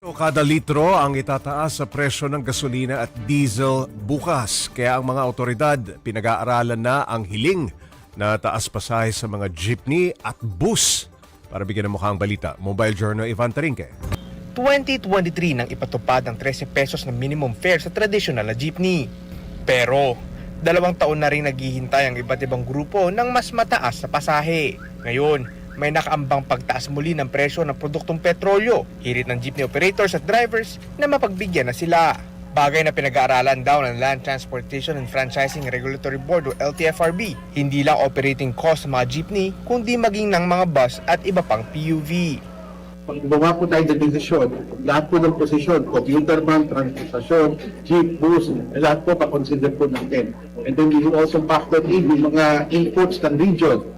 Kada litro ang itataas sa presyo ng gasolina at diesel bukas. Kaya ang mga otoridad pinag-aaralan na ang hiling na taas pasahe sa mga jeepney at bus. Para bigyan ng mukhang balita, Mobile Journal Ivan Tarinque. 2023 nang ipatupad ang 13 pesos na minimum fare sa tradisyonal na jeepney. Pero 2 taon na rin naghihintay ang iba't ibang grupo ng mas mataas na pasahe. Ngayon, may nakaambang pagtaas muli ng presyo ng produktong petrolyo. Hirit ng jeepney operators at drivers na mapagbigyan na sila. Bagay na pinag-aaralan daw ng Land Transportation and Franchising Regulatory Board o LTFRB. Hindi lang operating cost ng mga jeepney, kundi maging ng mga bus at iba pang PUV. Pag gumawa po tayo ng desisyon, lahat po ng posisyon, commuter man, transportasyon, jeep, bus, lahat po pa-consider po natin. And then we will also factor in yung mga inputs ng region.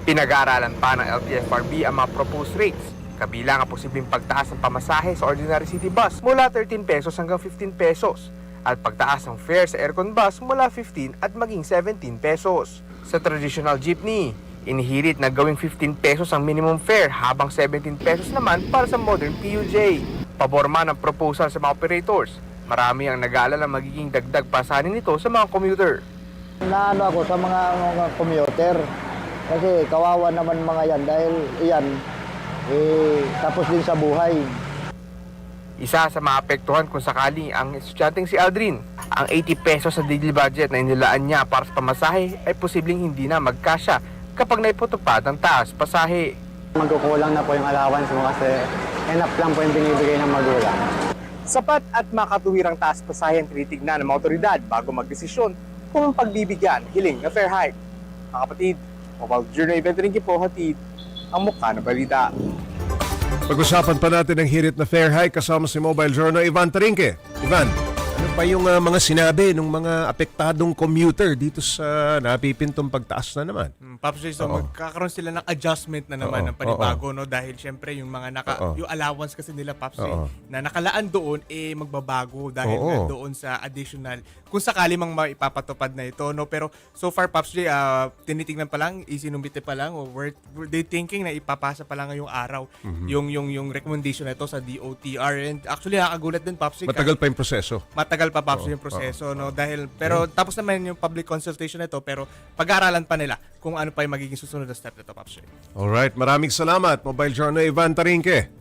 Pinag-aaralan pa ng LTFRB ang mga proposed rates, kabilang ang posibleng pagtaas ng pamasahe sa ordinary city bus mula 13 pesos hanggang 15 pesos at pagtaas ng fare sa aircon bus mula 15 at maging 17 pesos. Sa traditional jeepney, inihirit na gawing 15 pesos ang minimum fare habang 17 pesos naman para sa modern PUJ. Pabor man ang proposal sa mga operators. Marami ang nag-aalala magiging dagdag pasanin nito sa mga commuter. Naano ako sa mga commuter kasi kawawa naman mga yan dahil iyan tapos din sa buhay. Isa sa maapektuhan kung sakali ang estudyanteng si Aldrin. Ang 80 pesos sa daily budget na inilaan niya para sa pamasahe ay posibleng hindi na magkasya kapag naiputupad ang taas pasahe. Magkukulang na po yung allowance mo kasi enough lang po yung binibigay ng magulang. Sapat at makatuwirang taas pasahe ang tinitignan ng mga otoridad bago magdesisyon kung pagbibigyan hiling na fare hike. Mga kapatid, Mobile Journal Event rin po hatid ang mukha na balita. Pag-usapan pa natin ang hirit na fare hike kasama si Mobile Journal Ivan Tarinque. Ivan, ano pa yung mga sinabi ng mga apektadong commuter dito sa napipintong pagtaas na naman? Pops J, so magkakaroon sila ng adjustment na naman ng panibago, no? Dahil syempre yung mga yung allowance kasi nila, Pops J, na nakalaan doon, magbabago dahil nga doon sa additional. Kung sakali mang maipapatupad na ito, no? Pero so far, Pops J, tinitingnan pa lang, isinumbite pa lang, or were they thinking na ipapasa pa lang ngayong araw yung recommendation na ito sa DOTR. And actually, nakagulat din, Pops J. Matagal pa yung proseso. Matagal pa, Pops, yung proseso, no? Dahil, pero tapos naman yung public consultation nito, pero pag-aaralan pa nila kung ano pa yung magiging susunod na step nito, Pops. Alright, maraming salamat. Mobile Journal Ivan Tarinque.